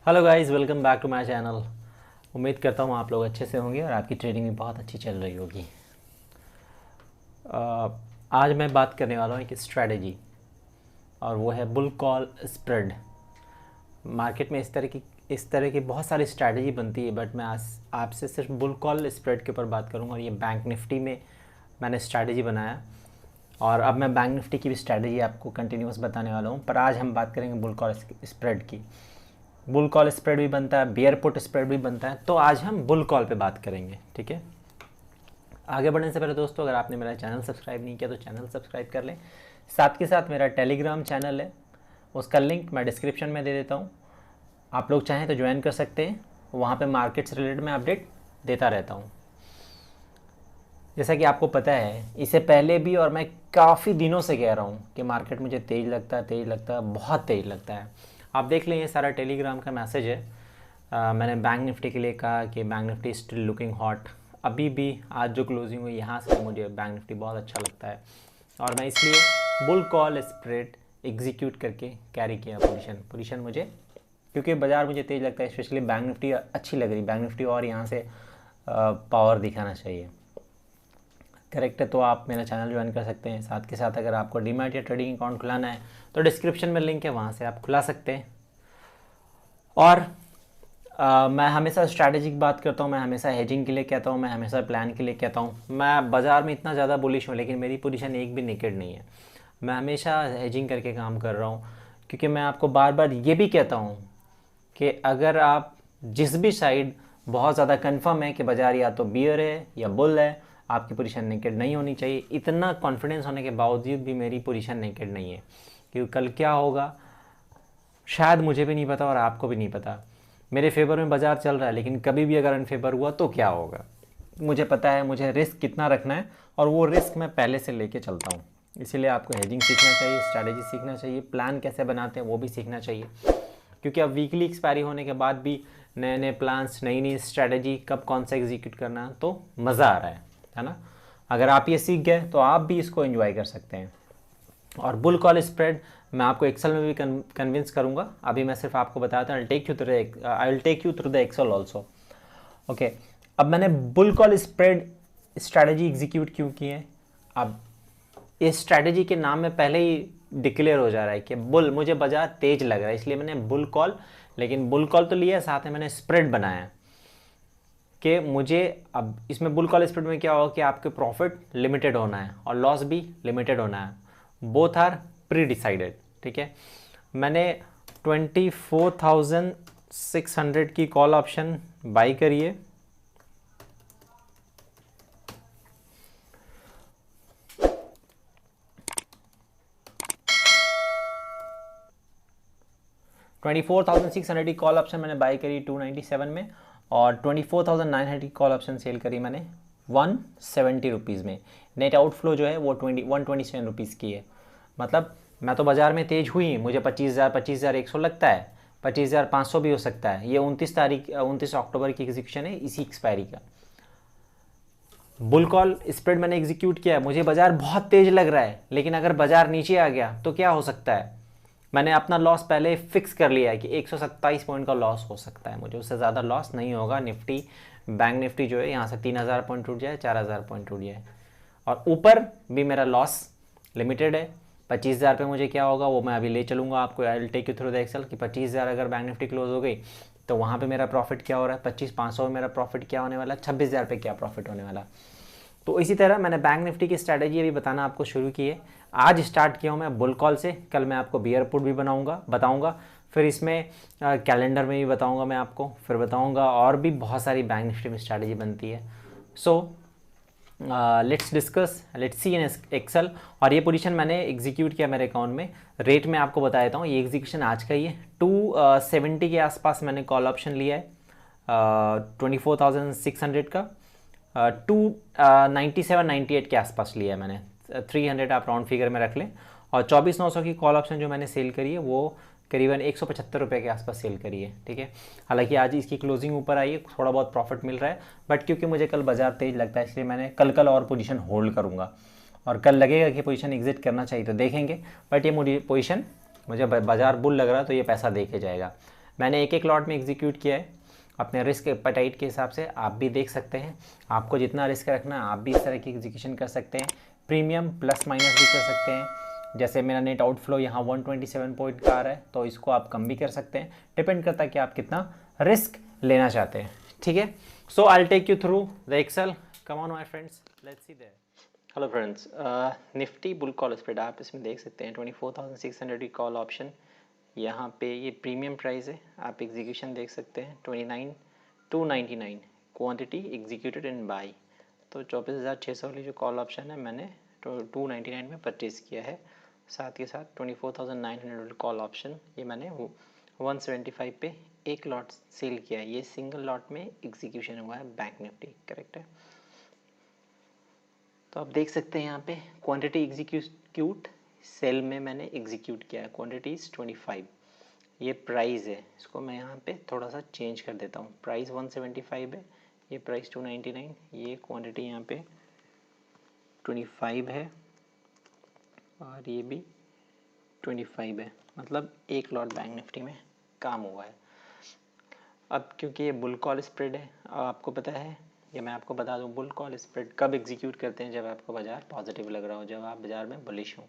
Hello guys, welcome back to my channel. उम्मीद करता हूँ आप लोग अच्छे से होंगे और आपकी ट्रेडिंग भी बहुत अच्छी चल रही होगी। आज मैं बात करने वाला हूँ एक स्ट्रेटजी, और वो है बुल कॉल स्प्रेड। मार्केट में इस तरह की बहुत सारी स्ट्रेटजी बनती है, बट मैं आज आपसे सिर्फ बुल कॉल स्प्रेड के ऊपर बात करूँगा। और ये बैंक निफ्टी में मैंने स्ट्रेटजी बनाया, और अब मैं बैंक निफ्टी की भी स्ट्रेटजी आपको कंटिन्यूस बताने वाला हूँ। पर आज हम बात करेंगे बुल कॉल स्प्रेड की। बुल कॉल स्प्रेड भी बनता है, बियर पुट स्प्रेड भी बनता है, तो आज हम बुल कॉल पे बात करेंगे। ठीक है, आगे बढ़ने से पहले दोस्तों, अगर आपने मेरा चैनल सब्सक्राइब नहीं किया तो चैनल सब्सक्राइब कर लें। साथ के साथ मेरा टेलीग्राम चैनल है, उसका लिंक मैं डिस्क्रिप्शन में दे देता हूँ। आप लोग चाहें तो ज्वाइन कर सकते हैं, वहाँ पे मार्केट से रिलेटेड मैं अपडेट देता रहता हूँ। जैसा कि आपको पता है, इससे पहले भी और मैं काफ़ी दिनों से कह रहा हूँ कि मार्केट मुझे तेज़ लगता है, बहुत तेज़ लगता है। आप देख लें, ये सारा टेलीग्राम का मैसेज है। मैंने बैंक निफ्टी के लिए कहा कि bank Nifty still looking hot. अभी भी आज जो क्लोजिंग हुई यहाँ से मुझे बैंक निफ्टी बहुत अच्छा लगता है, और मैं इसलिए बुल कॉल स्प्रेड एग्जीक्यूट करके कैरी किया पोजीशन मुझे, क्योंकि बाज़ार मुझे तेज़ लगता है। स्पेशली बैंक निफ्टी अच्छी लग रही, बैंक निफ्टी और यहाँ से पावर दिखाना चाहिए। करेक्ट है, तो आप मेरा चैनल ज्वाइन कर सकते हैं। साथ के साथ अगर आपको डीमैट या ट्रेडिंग अकाउंट खुलाना है तो डिस्क्रिप्शन में लिंक है, वहाँ से आप खुला सकते हैं। और मैं हमेशा स्ट्रैटेजिक बात करता हूँ, मैं हमेशा हेजिंग के लिए कहता हूँ, मैं हमेशा प्लान के लिए कहता हूँ। मैं बाज़ार में इतना ज़्यादा बुलिश हूँ, लेकिन मेरी पोजीशन एक भी नेकेड नहीं है। मैं हमेशा हेजिंग करके काम कर रहा हूँ, क्योंकि मैं आपको बार बार ये भी कहता हूँ कि अगर आप जिस भी साइड बहुत ज़्यादा कंफर्म है कि बाज़ार या तो बियर है या बुल है, आपकी पोजीशन नेकेड नहीं होनी चाहिए। इतना कॉन्फिडेंस होने के बावजूद भी मेरी पोजीशन नेकेड नहीं है, क्योंकि कल क्या होगा शायद मुझे भी नहीं पता और आपको भी नहीं पता। मेरे फेवर में बाज़ार चल रहा है, लेकिन कभी भी अगर अनफेवर हुआ तो क्या होगा। मुझे पता है मुझे रिस्क कितना रखना है, और वो रिस्क मैं पहले से लेके चलता हूँ। इसीलिए आपको हेजिंग सीखना चाहिए, स्ट्रैटेजी सीखना चाहिए, प्लान कैसे बनाते हैं वो भी सीखना चाहिए। क्योंकि अब वीकली एक्सपायरी होने के बाद भी नए नए प्लान्स, नई नई स्ट्रैटेजी कब कौन सा एग्जीक्यूट करना, तो मज़ा आ रहा है ना। अगर आप ये सीख गए तो आप भी इसको एंजॉय कर सकते हैं। और बुल कॉल स्प्रेड मैं आपको एक्सेल में भी कन्विंस करूंगा। अभी मैं सिर्फ आपको बताता हूँ, I will take you through the excel also. Okay, अब मैंने bull call spread strategy execute क्यों की है। अब इस स्ट्रैटेजी के नाम में पहले ही डिक्लेयर हो जा रहा है कि बुल, मुझे बाजार तेज लग रहा है, इसलिए मैंने बुल कॉल, लेकिन बुल कॉल तो लिया, साथ में मैंने स्प्रेड बनाया कि मुझे अब इसमें बुल कॉल स्प्रेड में क्या होगा कि आपके प्रॉफिट लिमिटेड होना है और लॉस भी लिमिटेड होना है। Both are pre decided. ठीक है, मैंने 24,600 की कॉल ऑप्शन बाई करी है। $24,600 की कॉल ऑप्शन मैंने बाई करी 297 में, और 24,900 की कॉल ऑप्शन सेल करी मैंने 170 रुपीज़ में। नेट आउटफ्लो जो है वो 127 रुपीज़ की है। मतलब मैं तो बाज़ार में तेज हुई, मुझे 25,100 लगता है, 25,500 भी हो सकता है। ये 29 अक्टूबर की एग्जीक्यूशन है, इसी एक्सपायरी का। बुल कॉल स्प्रेड मैंने एग्जीक्यूट किया है, मुझे बाज़ार बहुत तेज लग रहा है, लेकिन अगर बाज़ार नीचे आ गया तो क्या हो सकता है। मैंने अपना लॉस पहले फिक्स कर लिया है कि 127 पॉइंट का लॉस हो सकता है मुझे, उससे ज़्यादा लॉस नहीं होगा। निफ्टी, बैंक निफ्टी जो है यहाँ से 3,000 पॉइंट टूट जाए, 4,000 पॉइंट टूट जाए, और ऊपर भी मेरा लॉस लिमिटेड है। 25,000 पे मुझे क्या होगा वो मैं अभी ले चलूँगा आपको। I will take you through the excel कि 25,000 अगर बैंक निफ्टी क्लोज हो गई तो वहाँ पे मेरा प्रॉफिट क्या हो रहा है, 25,500 में मेरा प्रॉफिट क्या होने वाला है, 26,000 पे क्या प्रॉफिट होने वाला। तो इसी तरह मैंने बैंक निफ्टी की स्ट्रैटेजी अभी बताना आपको शुरू की है। आज स्टार्ट किया हूँ मैं बुल कॉल से, कल मैं आपको बियर पुट भी बताऊँगा, फिर इसमें कैलेंडर में भी बताऊँगा मैं आपको, फिर बताऊँगा और भी बहुत सारी बैंक निफ्टी में स्ट्रैटेजी बनती है। So let's discuss, let's see in excel. और ये पोजीशन मैंने एग्जीक्यूट किया मेरे अकाउंट में। रेट में आपको बता देता हूँ, ये एग्जीक्यूशन आज का ही है। 270 के आसपास मैंने कॉल ऑप्शन लिया है, 24,600 का। 297-98 के आसपास लिया है मैंने, 300 आप राउंड फिगर में रख लें। और 24,900 की कॉल ऑप्शन जो मैंने सेल करी है वो करीबन 175 रुपये के आसपास सेल करी है। ठीक है, हालांकि आज इसकी क्लोजिंग ऊपर आई है, थोड़ा बहुत प्रॉफिट मिल रहा है, बट क्योंकि मुझे कल बाजार तेज लगता है इसलिए मैंने कल और पोजीशन होल्ड करूँगा। और कल लगेगा कि पोजीशन एग्जिट करना चाहिए तो देखेंगे, बट ये पोजीशन मुझे बाजार बुल लग रहा है तो ये पैसा दे के जाएगा। मैंने एक एक लॉट में एग्जीक्यूट किया है अपने रिस्क एपेटाइट के हिसाब से। आप भी देख सकते हैं, आपको जितना रिस्क रखना है आप भी इस तरह की एग्जीक्यूशन कर सकते हैं। प्रीमियम प्लस माइनस भी कर सकते हैं। जैसे मेरा नेट आउटफ्लो यहाँ 127 पॉइंट का आ रहा है, तो इसको आप कम भी कर सकते हैं, डिपेंड करता है कि आप कितना रिस्क लेना चाहते हैं। ठीक है, so I will take you through the Excel. Come on my friends, let's see there. Hello friends, Nifty bull call spread आप इसमें देख सकते हैं 24,600 की कॉल ऑप्शन। यहाँ पे ये प्रीमियम प्राइस है, आप एग्जीक्यूशन देख सकते हैं 29,299, क्वांटिटी एग्जीक्यूटेड इन बाई। तो 24,600 वाली जो कॉल ऑप्शन है मैंने 299 में परचेज़ किया है। साथ के साथ 24,900 कॉल ऑप्शन ये मैंने 175 पे एक लॉट सेल किया है। ये सिंगल लॉट में एग्जीक्यूशन हुआ है बैंक निफ्टी, करेक्ट है। तो आप देख सकते हैं यहाँ पे क्वांटिटी एग्जीक्यूट सेल में मैंने एग्जीक्यूट किया है, क्वांटिटी इज 25। ये प्राइस है, इसको मैं यहाँ पे थोड़ा सा चेंज कर देता हूँ। प्राइस 175 है, ये प्राइस 299, ये क्वांटिटी यहाँ पे 25 है और ये भी 25 है, मतलब एक लॉट बैंक निफ्टी में काम हुआ है। अब क्योंकि ये बुल कॉल स्प्रेड है, अब आपको पता है, या मैं आपको बता दूं, बुल कॉल स्प्रेड कब एग्जीक्यूट करते हैं? जब आपको बाज़ार पॉजिटिव लग रहा हो, जब आप बाज़ार में बुलिश हो।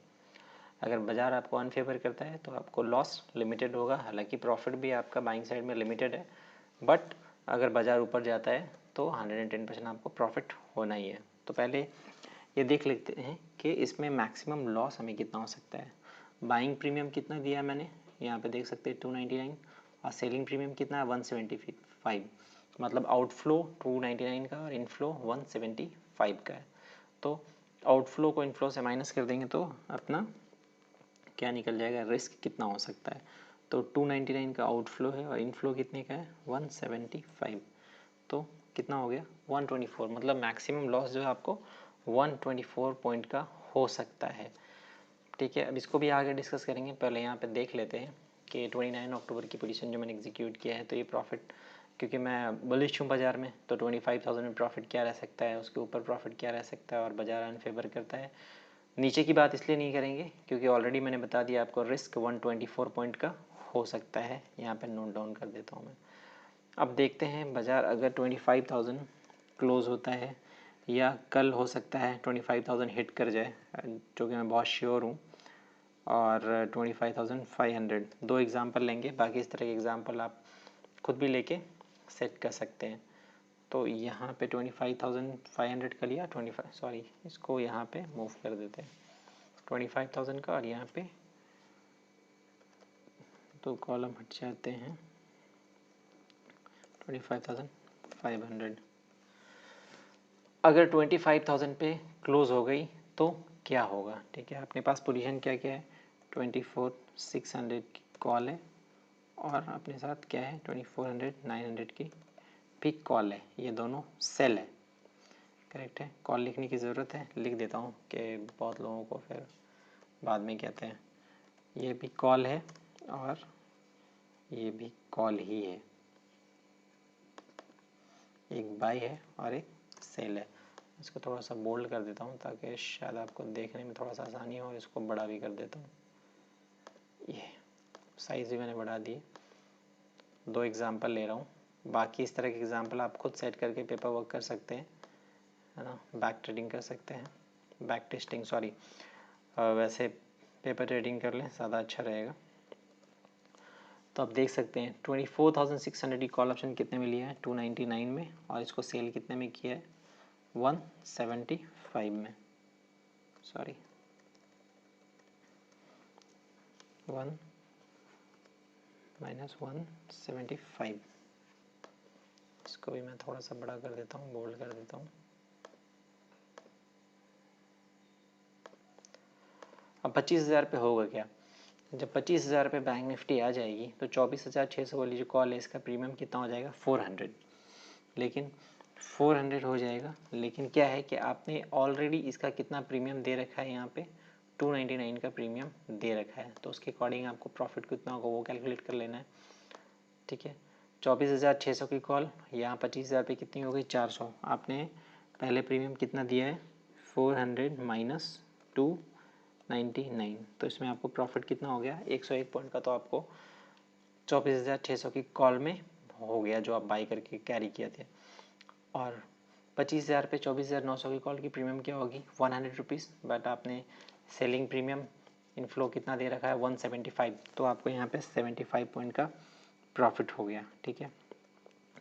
अगर बाज़ार आपको अनफेवर करता है तो आपको लॉस लिमिटेड होगा, हालांकि प्रॉफिट भी आपका बाइंग साइड में लिमिटेड है, बट अगर बाज़ार ऊपर जाता है तो 110% आपको प्रॉफिट होना ही है। तो पहले ये देख लेते हैं कि इसमें मैक्सिमम लॉस हमें कितना हो सकता है। बाइंग प्रीमियम कितना दिया है मैंने, यहाँ पे देख सकते हैं 299, और सेलिंग प्रीमियम कितना है 175, मतलब आउटफ्लो 299 का और इनफ्लो 175 का है। तो आउटफ्लो को इनफ्लो से माइनस कर देंगे तो अपना क्या निकल जाएगा, रिस्क कितना हो सकता है। तो 299 का आउटफ्लो है और इनफ्लो कितने का है 175, तो कितना हो गया 124, मतलब मैक्सिमम लॉस जो है आपको 124 पॉइंट का हो सकता है। ठीक है, अब इसको भी आगे डिस्कस करेंगे, पहले यहाँ पे देख लेते हैं कि 29 अक्टूबर की पोजीशन जो मैंने एग्जीक्यूट किया है, तो ये प्रॉफिट, क्योंकि मैं बुलिश हूँ बाज़ार में, तो 25,000 में प्रॉफिट क्या रह सकता है, उसके ऊपर प्रॉफिट क्या रह सकता है, और बाज़ार अनफेवर करता है। नीचे की बात इसलिए नहीं करेंगे क्योंकि ऑलरेडी मैंने बता दिया आपको रिस्क 124 पॉइंट का हो सकता है, यहाँ पर नोट डाउन कर देता हूँ मैं। अब देखते हैं बाज़ार अगर 25,000 क्लोज़ होता है, या कल हो सकता है 25,000 हिट कर जाए, जो कि मैं बहुत श्योर हूँ, और 25,500, दो एग्ज़ाम्पल लेंगे, बाकी इस तरह के एग्ज़ाम्पल आप खुद भी लेके सेट कर सकते हैं। तो यहाँ पे 25,500 का लिया, 25 सॉरी इसको यहाँ पे मूव कर देते हैं 25,000 का, और यहाँ पे दो कॉलम हट जाते हैं 25,500। अगर 25,000 पे क्लोज़ हो गई तो क्या होगा? ठीक है, अपने पास पोजीशन क्या क्या है, 24,600 की कॉल है, और अपने साथ क्या है 2400 900 की पिक कॉल है, ये दोनों सेल है, करेक्ट है। कॉल लिखने की ज़रूरत है, लिख देता हूँ कि बहुत लोगों को फिर बाद में कहते हैं। ये भी कॉल है और ये भी कॉल ही है, एक बाई है और एक सेल है। इसको थोड़ा सा बोल्ड कर देता हूँ ताकि शायद आपको देखने में थोड़ा सा आसानी हो, और इसको बड़ा भी कर देता हूँ। ये साइज़ भी मैंने बढ़ा दिए। दो एग्जांपल ले रहा हूँ, बाकी इस तरह के एग्जांपल आप खुद सेट करके पेपर वर्क कर सकते हैं, है ना, बैक ट्रेडिंग कर सकते हैं, बैक टेस्टिंग सॉरी, वैसे पेपर ट्रेडिंग कर लें, ज़्यादा अच्छा रहेगा। तो आप देख सकते हैं 24,600 की कॉल ऑप्शन कितने में लिया है 299 में, और इसको सेल कितने में किया है 175 में, सॉरी 1 - 175। इसको भी मैं थोड़ा सा बड़ा कर देता हूँ, बोल्ड कर देता हूँ। अब 25,000 पे होगा क्या? जब 25,000 पे बैंक निफ्टी आ जाएगी तो 24,600 वाली जो कॉल है इसका प्रीमियम कितना हो जाएगा 400, लेकिन 400 हो जाएगा, लेकिन क्या है कि आपने ऑलरेडी इसका कितना प्रीमियम दे रखा है, यहाँ पे 299 का प्रीमियम दे रखा है, तो उसके अकॉर्डिंग आपको प्रॉफिट कितना होगा वो कैलकुलेट कर लेना है। ठीक है, 24,600 की कॉल, यहाँ 25,000 पे कितनी हो गई 400, आपने पहले प्रीमियम कितना दिया है 400 माइनस 299, तो इसमें आपको प्रॉफिट कितना हो गया 101 पॉइंट का, तो आपको 24,600 की कॉल में हो गया जो आप बाई करके कैरी किए थे। और 25,000 पे 24,900 की कॉल की प्रीमियम क्या होगी 100 रुपीज़, बट आपने सेलिंग प्रीमियम इनफ्लो कितना दे रखा है 175, तो आपको यहाँ पे 75 पॉइंट का प्रॉफिट हो गया। ठीक है,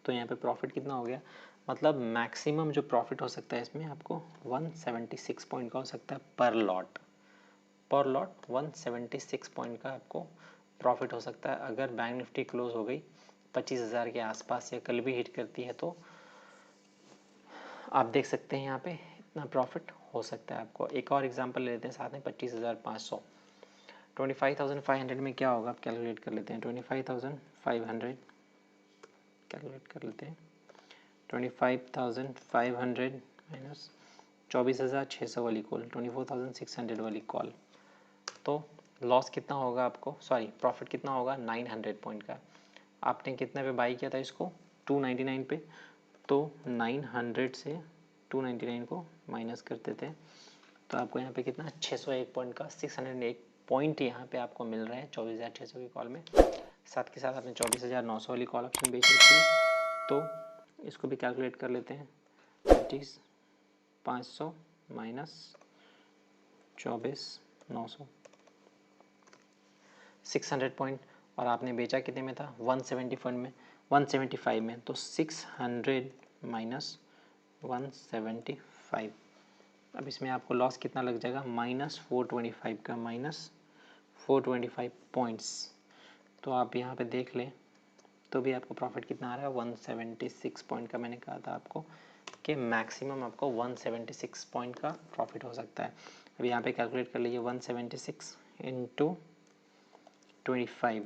तो यहाँ पे प्रॉफिट कितना हो गया, मतलब मैक्सिमम जो प्रॉफिट हो सकता है इसमें आपको 176 पॉइंट का हो सकता है पर लॉट। 176 पॉइंट का आपको प्रॉफिट हो सकता है अगर बैंक निफ्टी क्लोज हो गई 25,000 के आसपास या कल भी हिट करती है, तो आप देख सकते हैं यहाँ पे इतना प्रॉफिट हो सकता है आपको। एक और एग्जांपल ले लेते हैं साथ में 25,500। 25,500 में क्या होगा आप कैलकुलेट कर लेते हैं। 25,500 कैलकुलेट कर लेते हैं। 25,500 माइनस 24,600 वाली कॉल, 24,600 वाली कॉल, तो लॉस कितना होगा आपको, सॉरी प्रॉफिट कितना होगा 900 पॉइंट का। आपने कितने पे बाई किया था इसको 299 पे, तो 900 से 299 को माइनस कर देते हैं तो आपको यहाँ पे कितना 601 पॉइंट का 608 पॉइंट यहाँ पे आपको मिल रहा है 24,600 की कॉल में। साथ के साथ आपने 24,900 वाली कॉल ऑप्शन बेच रखी है, तो इसको भी कैलकुलेट कर लेते हैं। 25,500 माइनस 24,900 600 पॉइंट, और आपने बेचा कितने में था 175 में, तो 600 माइनस 175। अब इसमें आपको लॉस कितना लग जाएगा -425 का, -425 पॉइंट्स। तो आप यहाँ पे देख लें तो भी आपको प्रॉफिट कितना आ रहा है 176 पॉइंट का। मैंने कहा था आपको कि मैक्सिमम आपको 176 पॉइंट का प्रॉफिट हो सकता है। अब यहाँ पे कैलकुलेट कर लीजिए 176 इंटू 25,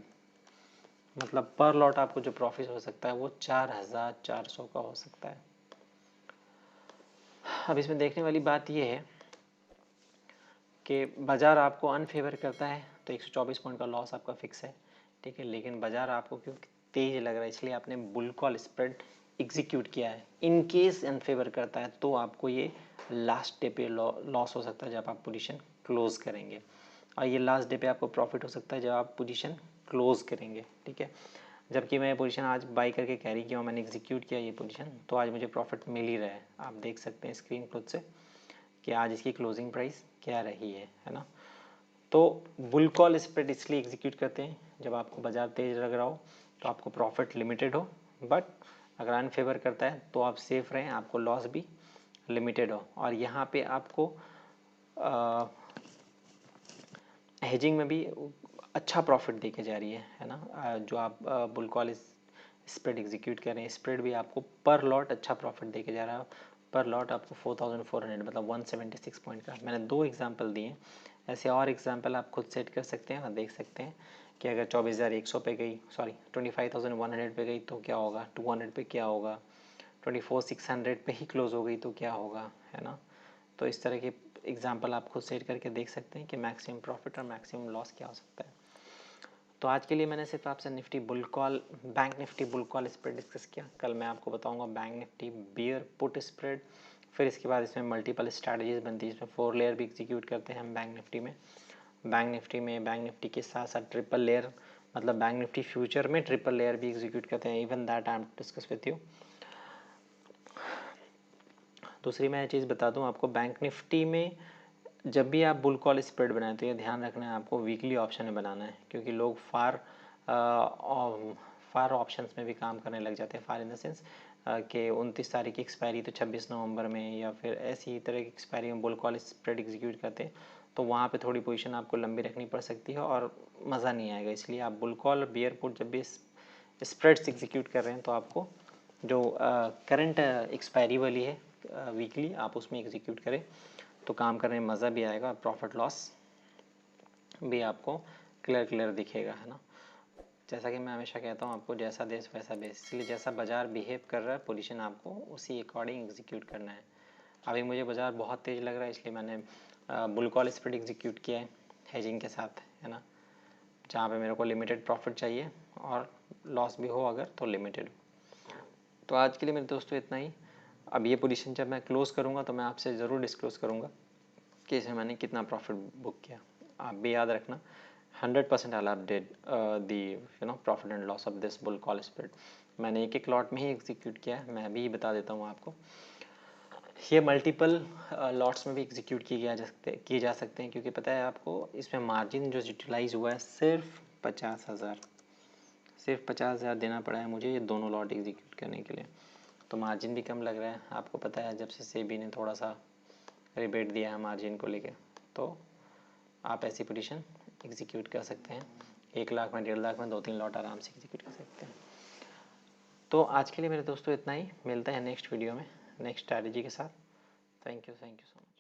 मतलब पर लॉट आपको जो प्रॉफिट हो सकता है वो 4,400 का हो सकता है। अब इसमें देखने वाली बात ये है कि बाज़ार आपको अनफेवर करता है तो 124 पॉइंट का लॉस आपका फिक्स है, ठीक है, लेकिन बाज़ार आपको क्योंकि तेज़ लग रहा है इसलिए आपने बुल कॉल स्प्रेड एग्जीक्यूट किया है। इन केस अनफेवर करता है तो आपको ये लास्ट डे पे लॉस हो सकता है जब आप पोजीशन क्लोज करेंगे, और ये लास्ट डे पे आपको प्रॉफिट हो सकता है जब आप पोजीशन क्लोज करेंगे। ठीक है, जबकि मैं पोजीशन आज बाई करके कैरी किया हूँ, मैंने एग्जीक्यूट किया ये पोजीशन, तो आज मुझे प्रॉफिट मिल ही रहा है। आप देख सकते हैं स्क्रीन खुद से कि आज इसकी क्लोजिंग प्राइस क्या रही है ना। तो बुल कॉल स्प्रेड इसलिए एग्जीक्यूट करते हैं जब आपको बाज़ार तेज लग रहा हो तो आपको प्रॉफिट लिमिटेड हो, बट अगर अनफेवर करता है तो आप सेफ रहें, आपको लॉस भी लिमिटेड हो। और यहाँ पे आपको हेजिंग में भी अच्छा प्रॉफिट देके जा रही है ना। जो आप बुल कॉल स्प्रेड एग्जीक्यूट कर रहे हैं, स्प्रेड भी आपको पर लॉट अच्छा प्रॉफिट देके जा रहा है। पर लॉट आपको 4,400 मतलब 176 पॉइंट का। मैंने 2 एग्जांपल दिए, ऐसे और एग्जांपल आप खुद सेट कर सकते हैं और देख सकते हैं कि अगर 24,100 पे गई, सॉरी 25,100 पे गई तो क्या होगा, 200 पे क्या होगा, 24,600 पे ही क्लोज हो गई तो क्या होगा, है ना। तो इस तरह के एग्जांपल आप खुद सेट करके देख सकते हैं कि मैक्सिमम प्रॉफिट और मैक्सिमम लॉस क्या हो सकता है। तो आज के लिए मैंने सिर्फ आपसे Nifty bull call, bank Nifty bull call spread discuss किया। कल मैं आपको बताऊंगा bank Nifty beer put spread, फिर इसके बाद इसमें मल्टीपल स्ट्रैटेजीज बनती है, इसमें 4 लेयर भी एग्जीक्यूट करते हैं हम बैंक निफ्टी में। बैंक निफ्टी के साथ साथ ट्रिपल लेयर, मतलब बैंक निफ्टी फ्यूचर में ट्रिपल लेयर भी एग्जीक्यूट करते हैं। Even that I am discuss with you. दूसरी मैं चीज़ बता दूं आपको, बैंक निफ्टी में जब भी आप बुल कॉल स्प्रेड बनाएं तो ये ध्यान रखना है आपको वीकली ऑप्शन में बनाना है, क्योंकि लोग फार ऑप्शंस में भी काम करने लग जाते हैं। फार इन द सेंस कि 29 तारीख की एक्सपायरी तो 26 नवंबर में, या फिर ऐसी तरह की एक्सपायरी में बुल कॉल स्प्रेड एग्जीक्यूट करते हैं, तो वहाँ पे थोड़ी पोजीशन आपको लंबी रखनी पड़ सकती है और मज़ा नहीं आएगा। इसलिए आप बुल कॉल और बियर पुट जब भी स्प्रेड्स एग्जीक्यूट कर रहे हैं तो आपको जो करंट एक्सपायरी वाली है वीकली, आप उसमें एग्जीक्यूट करें तो काम करने में मज़ा भी आएगा और प्रॉफिट लॉस भी आपको क्लियर दिखेगा, है ना। जैसा कि मैं हमेशा कहता हूँ आपको, जैसा देश वैसा बेस, इसलिए जैसा बाज़ार बिहेव कर रहा है पोजीशन आपको उसी अकॉर्डिंग एग्जीक्यूट करना है। अभी मुझे बाज़ार बहुत तेज़ लग रहा है इसलिए मैंने बुल कॉल स्प्रेड एग्जीक्यूट किया है हेजिंग के साथ, है ना, जहाँ पे मेरे को लिमिटेड प्रॉफिट चाहिए और लॉस भी हो अगर तो लिमिटेड। तो आज के लिए मेरे दोस्तों इतना ही। अब ये पोजीशन जब मैं क्लोज़ करूँगा तो मैं आपसे ज़रूर डिस्क्लोज़ करूँगा कि इसमें मैंने कितना प्रॉफिट बुक किया। आप भी याद रखना 100% I'll update the profit and loss of this bull call spread. मैंने एक एक लॉट में ही एग्जीक्यूट किया है, मैं अभी बता देता हूँ आपको। ये मल्टीपल लॉट्स में भी एग्जीक्यूट किए जा सकते हैं, क्योंकि पता है आपको इसमें मार्जिन जो यूटिलाइज हुआ है सिर्फ 50,000 देना पड़ा है मुझे ये दोनों लॉट एग्जीक्यूट करने के लिए। तो मार्जिन भी कम लग रहा है, आपको पता है जब से सेबी ने थोड़ा सा रिबेट दिया है मार्जिन को लेके, तो आप ऐसी पोजीशन एग्जीक्यूट कर सकते हैं। 1 लाख में 1.5 लाख में 2-3 लॉट आराम से एग्जीक्यूट कर सकते हैं। तो आज के लिए मेरे दोस्तों इतना ही, मिलते हैं नेक्स्ट वीडियो में नेक्स्ट स्ट्रैटेजी के साथ। Thank you so much.